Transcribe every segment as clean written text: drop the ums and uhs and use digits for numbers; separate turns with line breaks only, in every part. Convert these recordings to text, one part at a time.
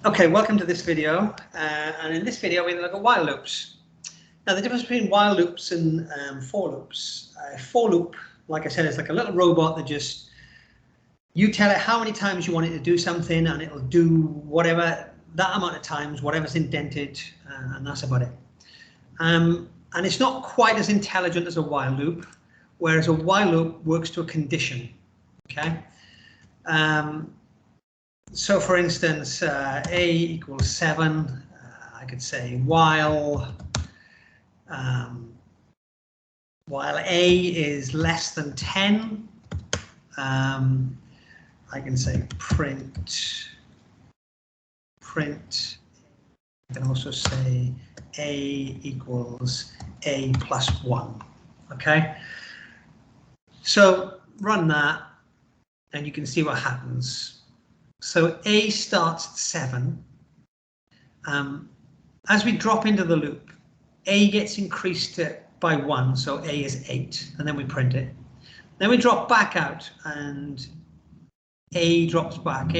Okay, welcome to this video, and in this video we're going to look at while loops. Now the difference between while loops and for loops. For loop, like I said, is like a little robot that just, you tell it how many times you want it to do something and it'll do whatever, that amount of times, whatever's indented, and that's about it. And it's not quite as intelligent as a while loop, whereas a while loop works to a condition, okay? So for instance, a equals 7, I could say while a is less than 10, I can say print. I can also say a equals a plus 1, okay? So run that and you can see what happens. So a starts at 7. As we drop into the loop, a gets increased by 1, so a is 8, and then we print it. Then we drop back out, and a drops back.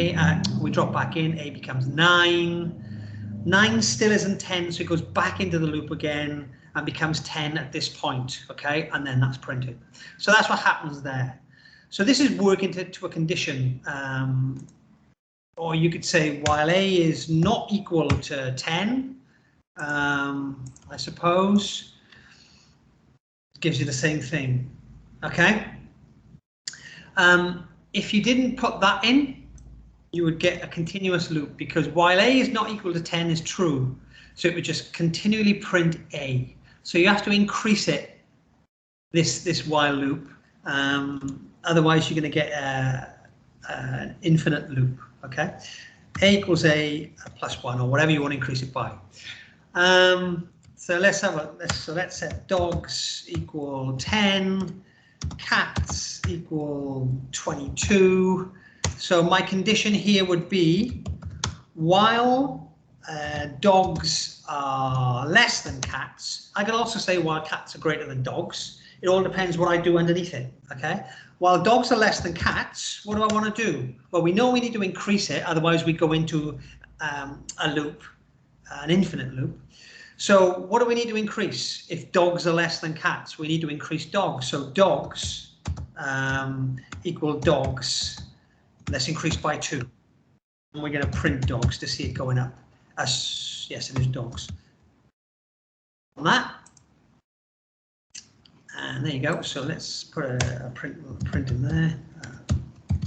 We drop back in, a becomes 9. 9 still isn't 10, so it goes back into the loop again and becomes 10 at this point, okay? And then that's printed. So that's what happens there. So this is working to a condition. Or you could say while a is not equal to 10, I suppose, gives you the same thing, okay? If you didn't put that in, you would get a continuous loop, because while a is not equal to 10 is true, so it would just continually print a. So you have to increase it, this while loop, otherwise you're going to get an infinite loop. Okay, a equals a plus 1, or whatever you want to increase it by. So let's set dogs equal 10, cats equal 22. So my condition here would be while dogs are less than cats. I can also say while cats are greater than dogs. It all depends what I do underneath it, okay? While dogs are less than cats, what do I want to do? Well, we know we need to increase it, otherwise we go into a loop, an infinite loop. So what do we need to increase? If dogs are less than cats, we need to increase dogs. So dogs equal dogs, let's increase by 2. And we're going to print dogs to see it going up. Yes, it is dogs. On that. And there you go. So let's put a print in there.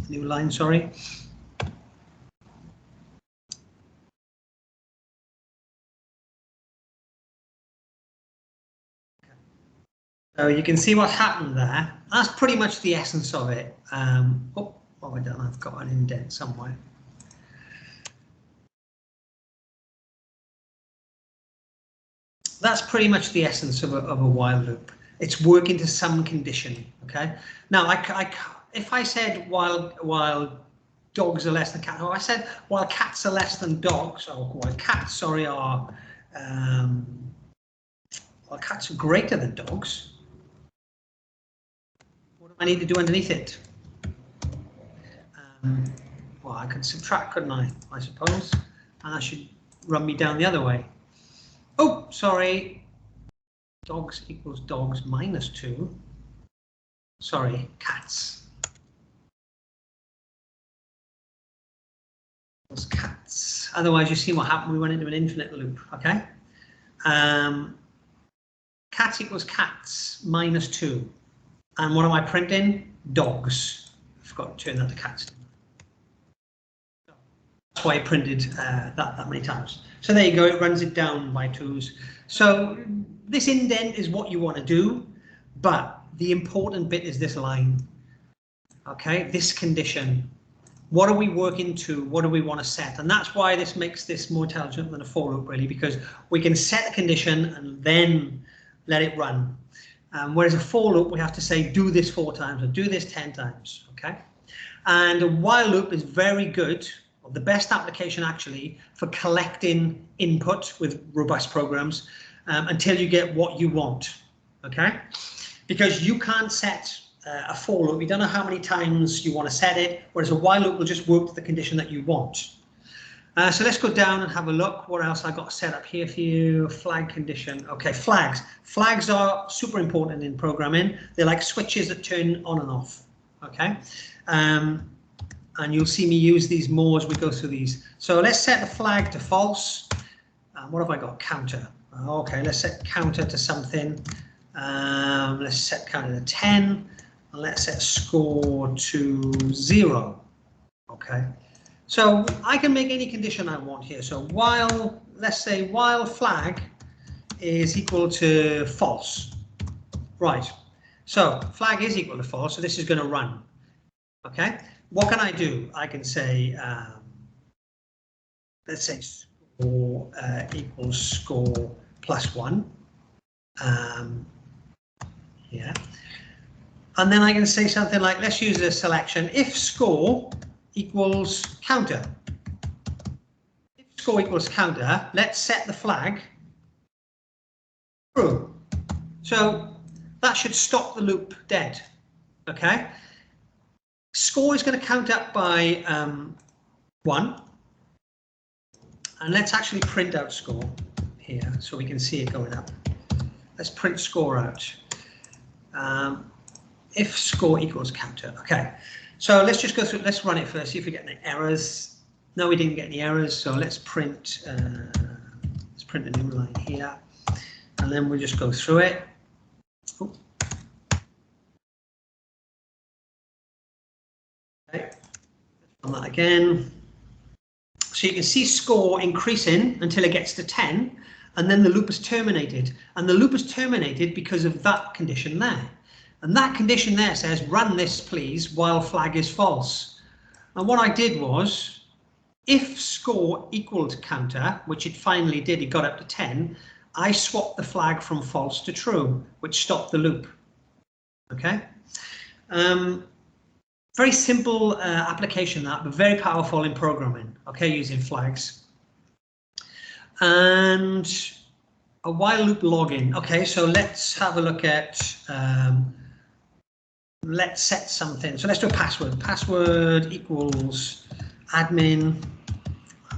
New line, sorry. So you can see what happened there. That's pretty much the essence of it. Oh, what have I done? I've got an indent somewhere. That's pretty much the essence of a while loop. It's working to some condition, okay? Now, if I said while dogs are less than cats, or I said while cats are less than dogs, or while cats, sorry, are while cats are greater than dogs, what do I need to do underneath it? Well, I could subtract, couldn't I suppose, and that should run me down the other way. Oh, sorry. Dogs equals dogs minus 2. Sorry, cats. Equals cats. Otherwise, you see what happened. We went into an infinite loop. Okay. Cats equals cats minus 2. And what am I printing? Dogs. I forgot to turn that to cats. That's why I printed that many times. So there you go. It runs it down by 2s. So this indent is what you want to do, but the important bit is this line, okay? This condition. What are we working to? What do we want to set? And that's why this makes this more intelligent than a for loop, really, because we can set a condition and then let it run. Whereas a for loop, we have to say, do this 4 times or do this 10 times, okay? And a while loop is very good, or the best application actually, for collecting input with robust programs until you get what you want, okay? Because you can't set a for loop, you don't know how many times you want to set it, whereas a while loop will just work to the condition that you want. So let's go down and have a look. What else I got set up here for you? Flag condition. Okay, flags. Flags are super important in programming. They're like switches that turn on and off. Okay, and you'll see me use these more as we go through these. So let's set the flag to false. What have I got? Counter. Okay, let's set counter to something. Let's set counter to 10. And let's set score to 0. Okay. So I can make any condition I want here. So while, let's say while flag is equal to false. Right. So flag is equal to false. So this is going to run. Okay. What can I do? I can say, let's say score equals score plus 1. Yeah. And then I can say something like, let's use a selection. If score equals counter. If score equals counter, let's set the flag true. So that should stop the loop dead. Okay. Score is going to count up by 1. And let's actually print out score here so we can see it going up. Let's print score out. If score equals counter. Okay. So let's just go through, let's run it first, see if we get any errors. No, we didn't get any errors, so let's print a new line here. And then we'll just go through it. Ooh. Okay, let's run that again. So you can see score increasing until it gets to 10, and then the loop is terminated. And the loop is terminated because of that condition there. And that condition there says, run this please while flag is false. And what I did was, if score equaled counter, which it finally did, it got up to 10, I swapped the flag from false to true, which stopped the loop. Okay. Very simple application that, but very powerful in programming. Okay, using flags. And a while loop login. Okay, so let's have a look at, let's set something. So let's do a password. Password equals admin.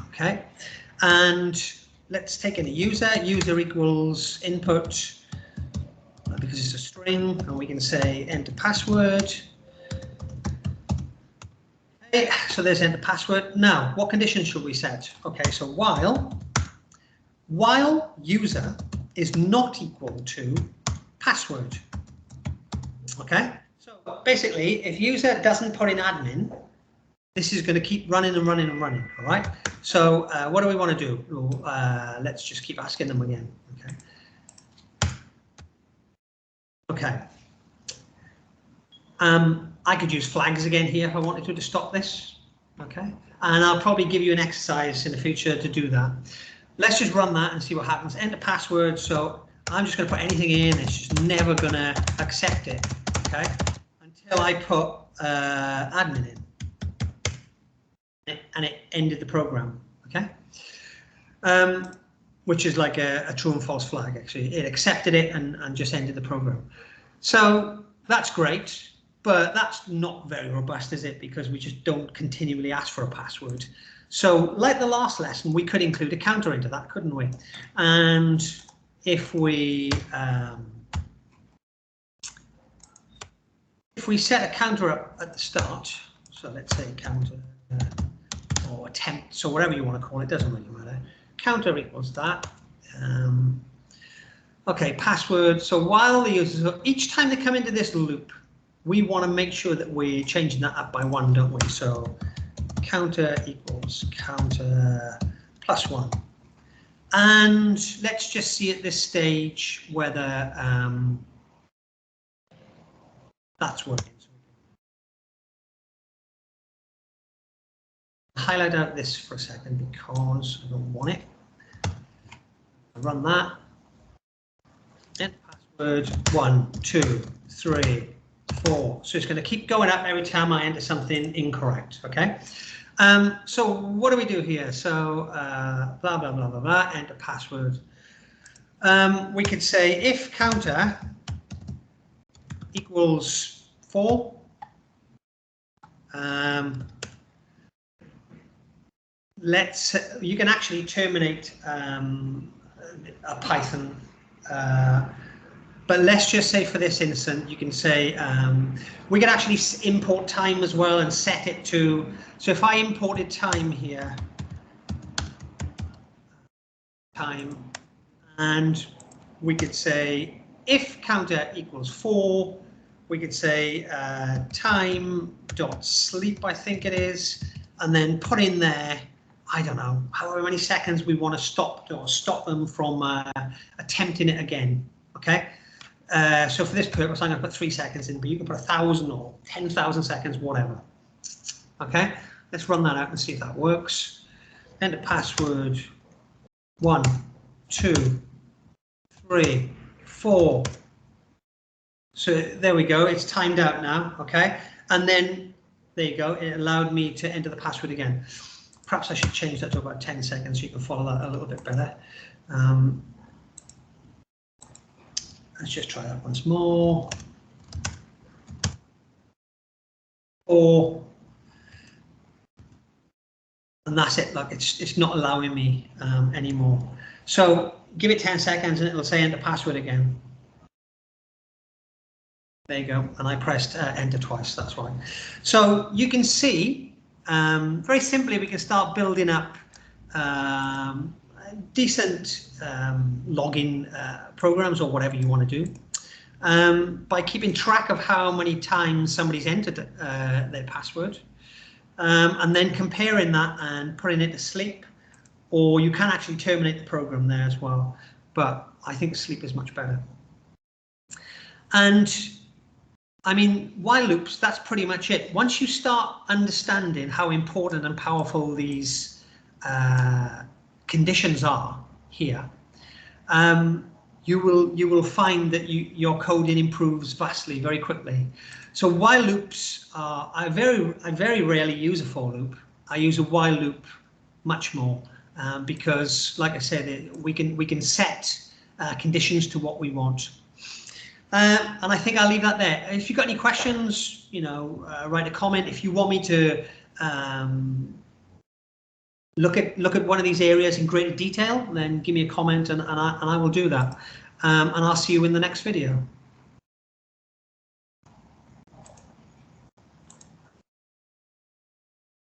Okay, and let's take in a user. User equals input, because it's a string, and we can say enter password. Okay, so there's enter password. Now, what conditions should we set? Okay, so while user is not equal to password. Okay, so basically, if user doesn't put in admin, this is going to keep running and running and running. All right. So what do we want to do? Let's just keep asking them again. Okay. Okay. I could use flags again here if I wanted to stop this. Okay. And I'll probably give you an exercise in the future to do that. Let's just run that and see what happens. Enter password. So I'm just going to put anything in. It's just never going to accept it. Okay. Until I put admin in. And it ended the program. Okay. Which is like a true and false flag, actually. It accepted it and just ended the program. So that's great. But that's not very robust, is it? Because we just don't continually ask for a password. So like the last lesson, we could include a counter into that, couldn't we? And if we set a counter up at the start, so let's say counter or attempt, so whatever you want to call it, doesn't really matter. Counter equals that. Okay, password. So while the users, so each time they come into this loop, we want to make sure that we're changing that up by 1, don't we? So counter equals counter plus 1. And let's just see at this stage whether that's working. Highlight out this for a second because I don't want it. I run that. Enter password 1, 2, 3, 4. So it's going to keep going up every time I enter something incorrect. Okay. So what do we do here? So blah blah blah blah blah. Enter password. We could say if counter equals 4. you can actually terminate a Python, but let's just say for this instance, you can say we can actually import time as well and set it to. So if I imported time here, and we could say if counter equals 4, we could say time dot sleep, I think it is, and then put in there, I don't know, however many seconds we want to stop them from attempting it again. Okay, so for this purpose, I'm going to put 3 seconds in, but you can put 1,000 or 10,000 seconds, whatever. Okay, let's run that out and see if that works. Enter password 1, 2, 3, 4. So there we go, it's timed out now, okay? And then, there you go, it allowed me to enter the password again. Perhaps I should change that to about 10 seconds so you can follow that a little bit better. Let's just try that once more. 4. And that's it, look, it's not allowing me anymore. So give it 10 seconds and it'll say enter password again. There you go, and I pressed enter twice, that's why. So you can see, very simply, we can start building up decent login programs or whatever you want to do by keeping track of how many times somebody's entered their password, and then comparing that and putting it to sleep, or you can actually terminate the program there as well, but I think sleep is much better. And I mean, while loops, that's pretty much it. Once you start understanding how important and powerful these conditions are here, you will find that your coding improves vastly very quickly. So while loops, I very rarely use a for loop. I use a while loop much more because, like I said, we can set conditions to what we want. And I think I'll leave that there. If you've got any questions, write a comment. If you want me to look at one of these areas in greater detail, then give me a comment and I will do that. And I'll see you in the next video.